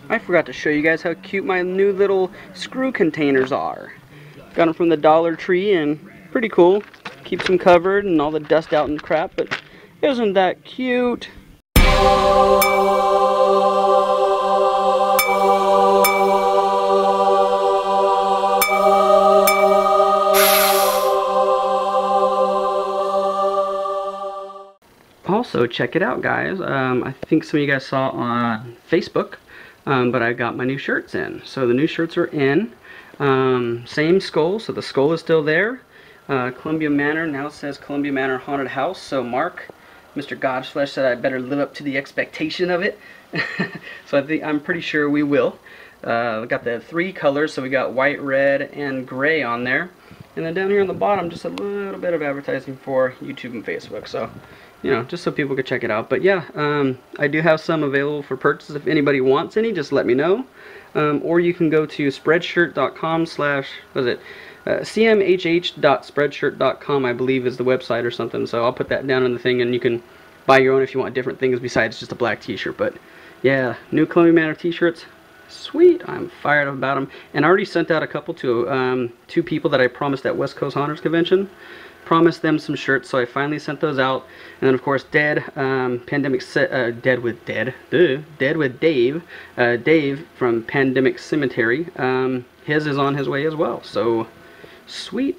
I forgot to show you guys how cute my new little screw containers are. Got them from the Dollar Tree and pretty cool. Keeps them covered and all the dust out and crap, but isn't that cute? Also, check it out, guys. I think some of you guys saw on Facebook, but I got my new shirts in. So the new shirts are in. Same skull, so the skull is still there. Columbia Manor now says Columbia Manor Haunted House. So Mark, Mr. Godflesh, said I better live up to the expectation of it. So I'm pretty sure we will. We got the 3 colors, so we got white, red, and gray on there. And then down here on the bottom, just a little bit of advertising for YouTube and Facebook. So, you know, just so people could check it out. But yeah, I do have some available for purchase. If anybody wants any, just let me know. Or you can go to spreadshirt.com cmhh.spreadshirt.com, I believe is the website or something. So I'll put that down in the thing, and you can buy your own if you want different things besides just a black t-shirt. But yeah, new Columbia Manor t-shirts. Sweet, I'm fired up about them. And I already sent out a couple to 2 people that I promised at West Coast Haunters Convention. Promised them some shirts, so I finally sent those out. And then of course Dead with Dave, Dave from Pandemic Cemetery, his is on his way as well. So sweet.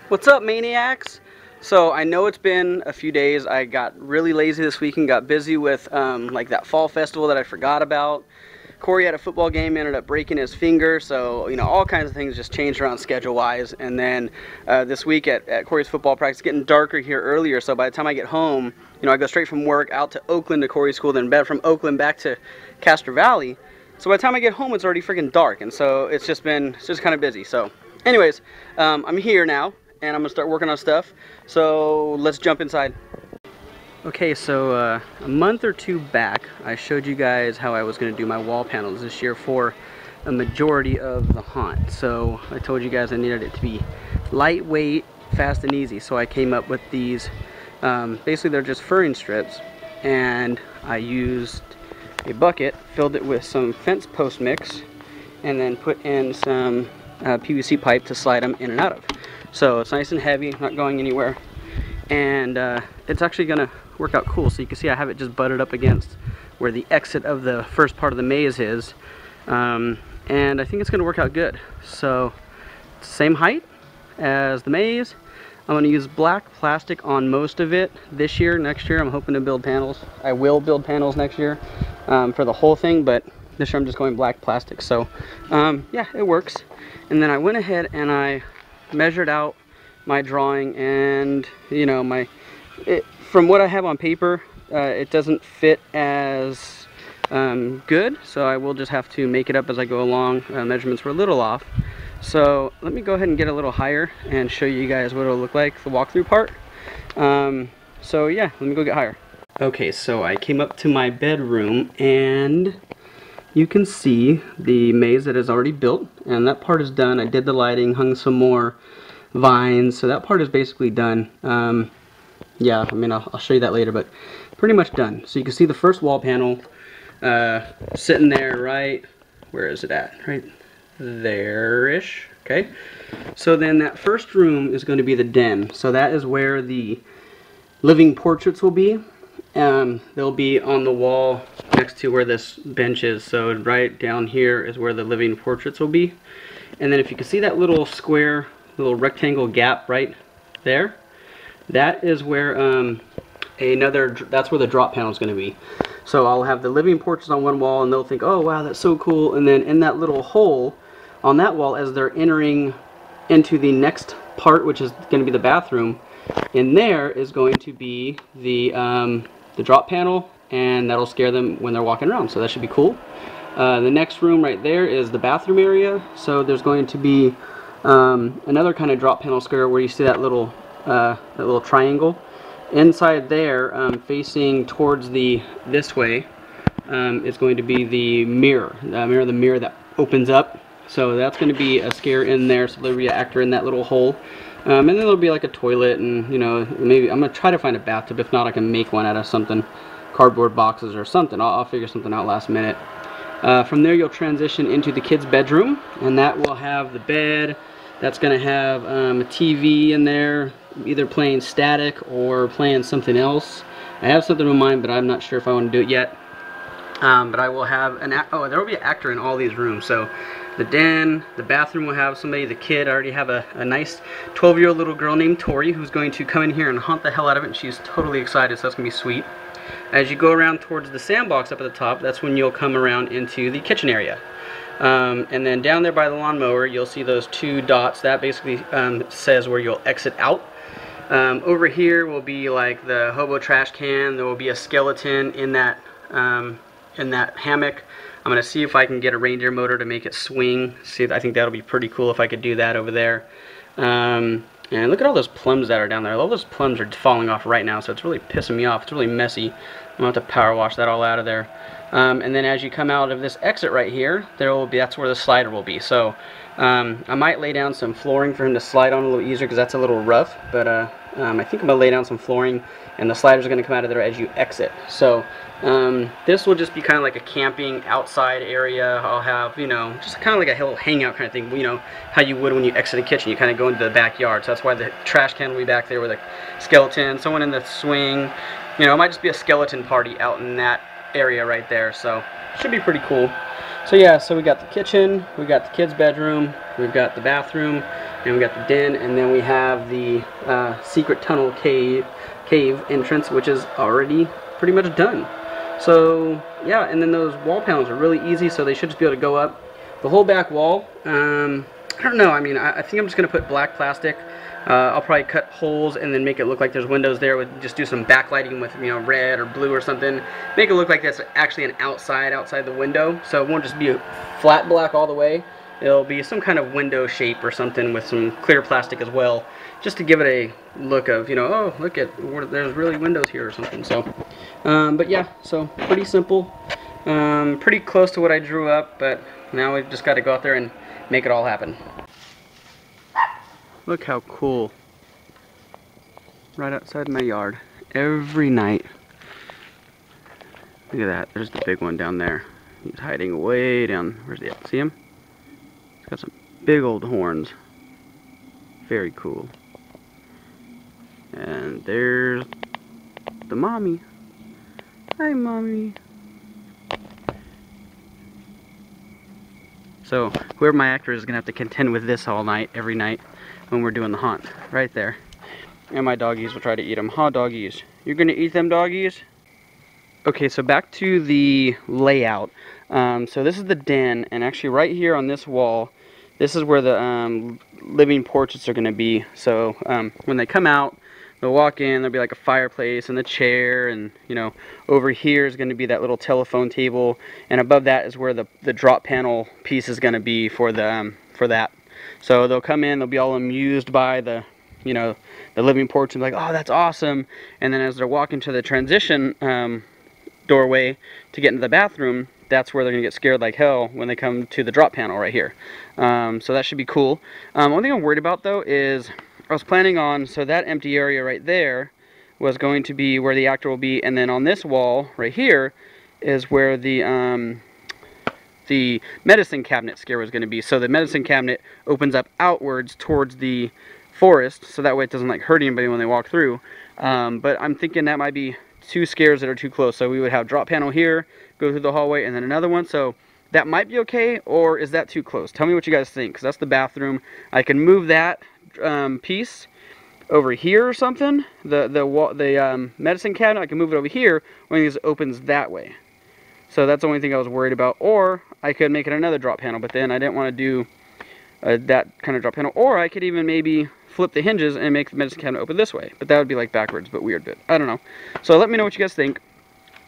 What's up, maniacs? So I know it's been a few days. I got really lazy this week and got busy with like that fall festival that I forgot about. Corey had a football game, ended up breaking his finger, so, you know, all kinds of things just changed around schedule-wise. And then this week at Corey's football practice, getting darker here earlier, so by the time I get home, you know, I go straight from work out to Oakland to Corey's school, then from Oakland back to Castro Valley. So by the time I get home, it's already freaking dark, and so it's just kind of busy. So anyways, I'm here now, and I'm going to start working on stuff, so let's jump inside. Okay, so a month or 2 back, I showed you guys how I was going to do my wall panels this year for a majority of the haunt. So I told you guys I needed it to be lightweight, fast, and easy. So I came up with these, basically they're just furring strips, and I used a bucket, filled it with some fence post mix, and then put in some PVC pipe to slide them in and out of. So it's nice and heavy, not going anywhere. And it's actually going to work out cool. So you can see I have it just butted up against where the exit of the first part of the maze is. And I think it's going to work out good. So it's the same height as the maze. I'm going to use black plastic on most of it this year. Next year I'm hoping to build panels. I will build panels next year for the whole thing, but this year I'm just going black plastic. So yeah, it works. And then I went ahead and I measured out my drawing, and you know, from what I have on paper, it doesn't fit as good, so I will just have to make it up as I go along. Measurements were a little off, so let me go ahead and get a little higher and show you guys what it'll look like, the walkthrough part. So yeah, let me go get higher. Okay, so I came up to my bedroom, and you can see the maze that is already built, and that part is done. I did the lighting, hung some more vines, so that part is basically done. Yeah, I mean, I'll show you that later, but pretty much done. So you can see the first wall panel sitting there, right, where is it at? Right there-ish. Okay, so then that first room is going to be the den. So that is where the living portraits will be. They'll be on the wall next to where this bench is. So right down here is where the living portraits will be. And then if you can see that little square, little rectangle gap right there, that is where that's where the drop panel is going to be. So I'll have the living portraits on one wall, and they'll think, oh wow, that's so cool. And then in that little hole on that wall, as they're entering into the next part, which is going to be the bathroom, in there is going to be the drop panel, and that'll scare them when they're walking around. So that should be cool. The next room right there is the bathroom area. So there's going to be another kind of drop panel square where you see that little triangle. Inside there, facing towards this way, is going to be the mirror that opens up. So that's going to be a scare in there. So there'll be an actor in that little hole, and then there'll be like a toilet, and you know, maybe I'm gonna try to find a bathtub. If not, I can make one out of something cardboard boxes or something. I'll figure something out last minute. From there you'll transition into the kids' bedroom, and that will have the bed. That's going to have a TV in there, either playing static or playing something else. I have something in mind, but I'm not sure if I want to do it yet. But I will have there will be an actor in all these rooms. So the den, the bathroom will have somebody, the kid. I already have a nice 12-year-old little girl named Tori who's going to come in here and haunt the hell out of it, and she's totally excited, so that's going to be sweet. As you go around towards the sandbox up at the top, that's when you'll come around into the kitchen area. And then down there by the lawnmower, you'll see those 2 dots. That basically says where you'll exit out. Over here will be like the hobo trash can. There will be a skeleton in that hammock. I'm going to see if I can get a reindeer motor to make it swing. I think that'll be pretty cool if I could do that over there. And look at all those plums that are down there. All those plums are falling off right now, so it's really pissing me off. It's really messy. I'm going to have to power wash that all out of there. And then as you come out of this exit right here, that's where the slider will be. So I might lay down some flooring for him to slide on a little easier, because that's a little rough. But I think I'm going to lay down some flooring, and the sliders are going to come out of there as you exit. So this will just be kind of like a camping outside area. I'll have, you know, just kind of like a little hangout kind of thing, you know, how you would when you exit a kitchen. You kind of go into the backyard. So that's why the trash can will be back there with a skeleton, someone in the swing. You know, it might just be a skeleton party out in that area right there. So should be pretty cool. So yeah, so we got the kitchen, we got the kids' bedroom, we've got the bathroom, and we got the den, and then we have the secret tunnel cave entrance, which is already pretty much done. So yeah, and then those wall panels are really easy, so they should just be able to go up. The whole back wall, I don't know, I mean, I think I'm just going to put black plastic. I'll probably cut holes and then make it look like there's windows there. Just do some backlighting with, you know, red or blue or something. Make it look like that's actually an outside the window. So it won't just be a flat black all the way. It'll be some kind of window shape or something with some clear plastic as well, just to give it a look of, you know, oh, look at, there's really windows here or something. So, but yeah, so pretty simple, pretty close to what I drew up, but now we've just got to go out there and make it all happen. Look how cool. Right outside my yard. Every night. Look at that. There's the big one down there. He's hiding way down. Where's he at? See him? He's got some big old horns. Very cool. And there's the mommy. Hi, mommy. So whoever my actor is going to have to contend with this all night, every night, when we're doing the haunt. Right there. And my doggies will try to eat them. Huh, doggies? You're going to eat them, doggies? Okay, so back to the layout. So this is the den, and actually right here on this wall, this is where the living portraits are going to be. So when they come out, they'll walk in, there'll be like a fireplace and the chair, and you know, over here is going to be that little telephone table, and above that is where the drop panel piece is going to be for the for that. So they'll come in, they'll be all amused by the, you know, the living porch, and like, oh, that's awesome. And then as they're walking to the transition doorway to get into the bathroom, that's where they're gonna get scared like hell when they come to the drop panel right here. So that should be cool. One thing I'm worried about though is I was planning on, so that empty area right there was going to be where the actor will be, and then on this wall right here is where the medicine cabinet scare was going to be. So the medicine cabinet opens up outwards towards the forest, so that way it doesn't like hurt anybody when they walk through. But I'm thinking that might be 2 scares that are too close. So we would have drop panel here, go through the hallway, and then another one. So that might be okay, or is that too close? Tell me what you guys think, because that's the bathroom. I can move that piece over here or something. The medicine cabinet, I can move it over here when it opens that way. So that's the only thing I was worried about. Or I could make it another drop panel, but then I didn't want to do that kind of drop panel. Or I could even maybe flip the hinges and make the medicine cabinet open this way. But that would be like backwards, but weird. But I don't know. So let me know what you guys think.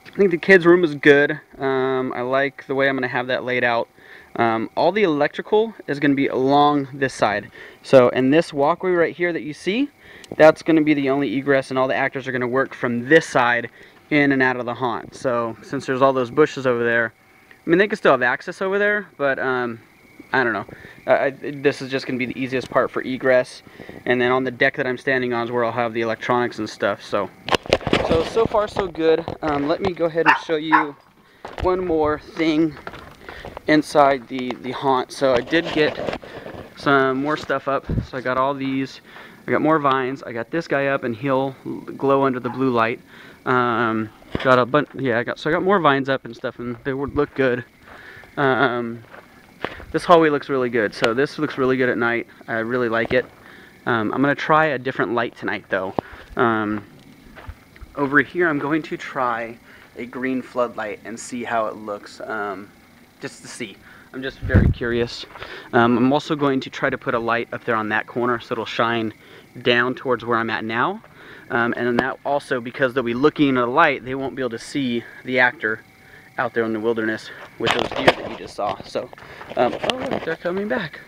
I think the kids' room is good. I like the way I'm going to have that laid out. All the electrical is going to be along this side. So, and this walkway right here that you see, that's going to be the only egress, and all the actors are going to work from this side in and out of the haunt. So, since there's all those bushes over there, I mean, they can still have access over there, but I don't know. This is just going to be the easiest part for egress. And then on the deck that I'm standing on is where I'll have the electronics and stuff. So So far so good. Let me go ahead and show you one more thing inside the haunt. So I did get some more stuff up. So I got all these. I got more vines. I got this guy up, and he'll glow under the blue light. Got a bunch. Yeah, I got more vines up and stuff, and they would look good. This hallway looks really good. So this looks really good at night. I really like it. I'm gonna try a different light tonight, though. Over here, I'm going to try a green floodlight and see how it looks. Just to see. I'm just very curious. I'm also going to try to put a light up there on that corner so it'll shine down towards where I'm at now. And then that also, because they'll be looking at a light, they won't be able to see the actor out there in the wilderness with those deer that you just saw. So, oh look, they're coming back.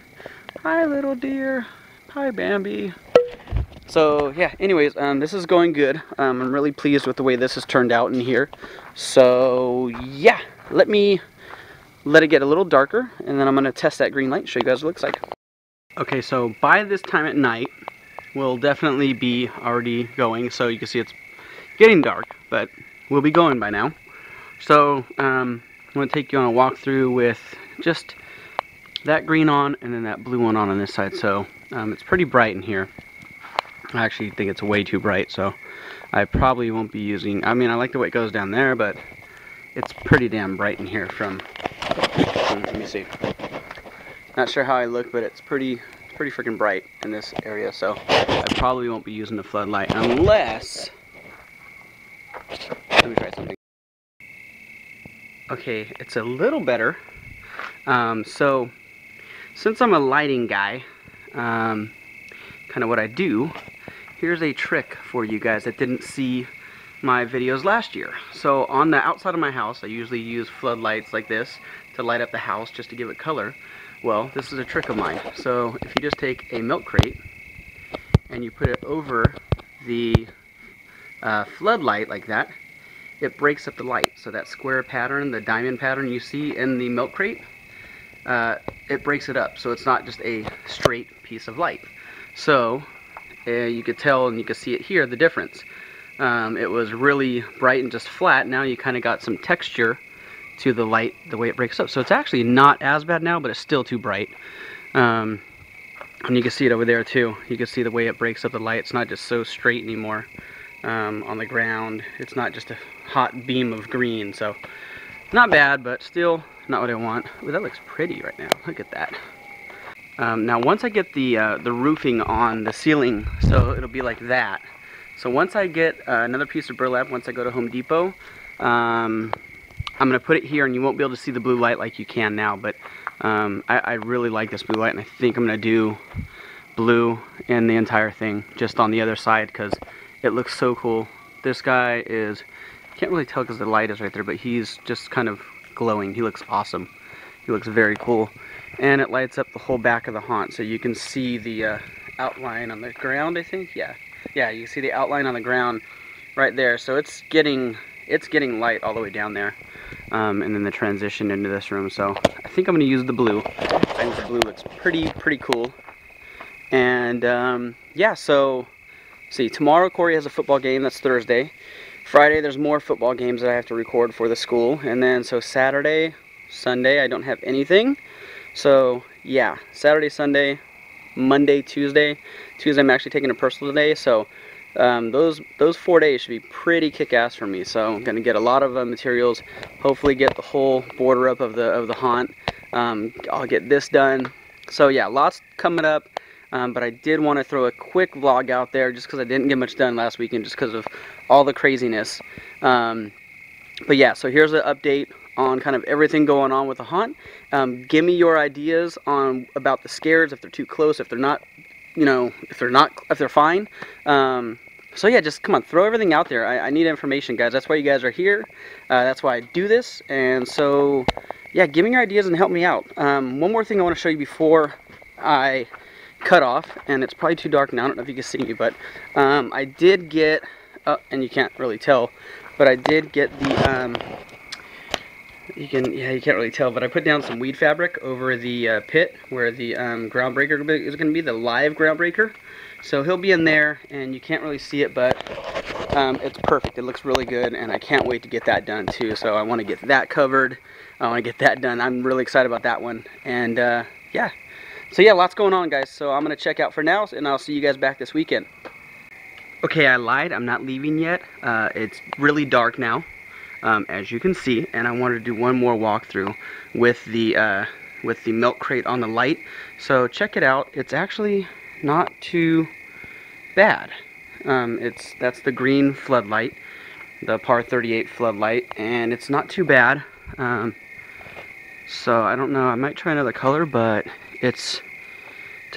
Hi, little deer. Hi, Bambi. So yeah, anyways, this is going good. I'm really pleased with the way this has turned out in here. So yeah, let it get a little darker, and then I'm going to test that green light and show you guys what it looks like. Okay, so by this time at night, we'll definitely be already going. So you can see it's getting dark, but we'll be going by now. So I'm going to take you on a walkthrough with just that green on and then that blue one on this side. So it's pretty bright in here. I actually think it's way too bright, so I probably won't be using, I mean, I like the way it goes down there, but it's pretty damn bright in here from, let me see. Not sure how I look, but it's pretty freaking bright in this area, so I probably won't be using the floodlight unless, let me try something. Okay, it's a little better. So since I'm a lighting guy, kind of what I do, here's a trick for you guys that didn't see my videos last year. So on the outside of my house, I usually use floodlights like this to light up the house just to give it color. Well, this is a trick of mine. So if you just take a milk crate and you put it over the floodlight like that, it breaks up the light. So that square pattern, the diamond pattern you see in the milk crate, it breaks it up. So it's not just a straight piece of light. So you could tell, and you can see it here, the difference. It was really bright and just flat. Now you kind of got some texture to the light, the way it breaks up. So it's actually not as bad now, but it's still too bright. And you can see it over there too. You can see the way it breaks up the light. It's not just so straight anymore on the ground. It's not just a hot beam of green. So not bad, but still not what I want. Ooh, that looks pretty right now. Look at that. Now once I get the roofing on the ceiling, so it'll be like that. So once I get another piece of burlap, once I go to Home Depot, I'm going to put it here, and you won't be able to see the blue light like you can now, but I really like this blue light, and I think I'm going to do blue in the entire thing, just on the other side, because it looks so cool. This guy is, can't really tell because the light is right there, but he's just kind of glowing. He looks awesome. He looks very cool. And it lights up the whole back of the haunt, so you can see the outline on the ground, I think. Yeah, you can see the outline on the ground right there. So it's getting light all the way down there, and then the transition into this room. So I think I'm going to use the blue. I think the blue looks pretty cool. And yeah, so see, tomorrow Corey has a football game. That's Thursday. Friday there's more football games that I have to record for the school, and then so Saturday, Sunday I don't have anything. So yeah, Saturday, Sunday, Monday, Tuesday. I'm actually taking a personal day, so those 4 days should be pretty kick-ass for me. So I'm gonna get a lot of materials, hopefully get the whole border up of the haunt. I'll get this done. So yeah, lots coming up. But I did want to throw a quick vlog out there just because I didn't get much done last weekend just because of all the craziness. But yeah, so here's an update on kind of everything going on with the haunt. Give me your ideas on about the scares, if they're too close, if they're not, you know, if they're fine. So yeah, just come on, throw everything out there. I need information, guys. That's why you guys are here. That's why I do this. And so yeah, give me your ideas and help me out. One more thing I want to show you before I cut off, and it's probably too dark now. I don't know if you can see me, but I did get, and you can't really tell, but I did get the you can't really tell, but I put down some weed fabric over the pit where the ground breaker is going to be, the live ground breaker. So he'll be in there, and you can't really see it, but it's perfect. It looks really good, and I can't wait to get that done too. So I want to get that covered. I want to get that done. I'm really excited about that one. And yeah. So yeah, lots going on, guys. So I'm going to check out for now, and I'll see you guys back this weekend. Okay, I lied. I'm not leaving yet. It's really dark now, as you can see, and I wanted to do one more walkthrough with the milk crate on the light. So check it out. It's actually not too bad. That's the green floodlight, the par 38 floodlight, and it's not too bad. So I don't know. I might try another color, but it's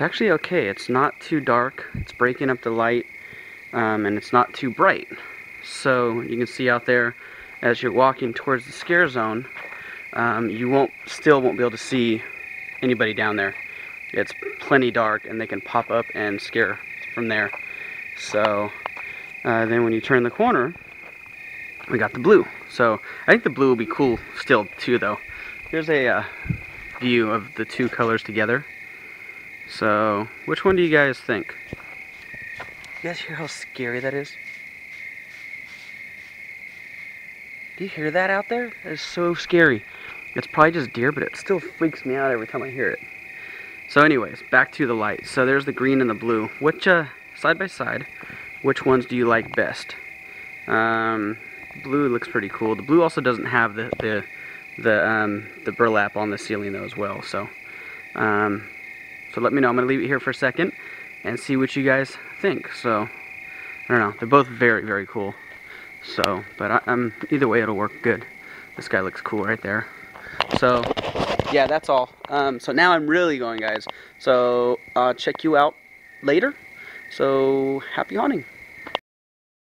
actually okay. It's not too dark. It's breaking up the light. And it's not too bright. So you can see out there as you're walking towards the scare zone, you still won't be able to see anybody down there. It's plenty dark, and they can pop up and scare from there. So then when you turn the corner, we got the blue. So I think the blue will be cool still too, though. Here's a view of the two colors together. So which one do you guys think? You guys hear how scary that is? Do you hear that out there? That is so scary. It's probably just deer, but it still freaks me out every time I hear it. So anyways, back to the light. So there's the green and the blue. Which, side by side, which ones do you like best? Blue looks pretty cool. The blue also doesn't have the burlap on the ceiling though as well. So let me know. I'm gonna leave it here for a second and see what you guys think. So I don't know. They're both very, very cool. So, but I'm either way it'll work good. This guy looks cool right there. So yeah, that's all. So now I'm really going, guys. So I'll check you out later. So happy hunting.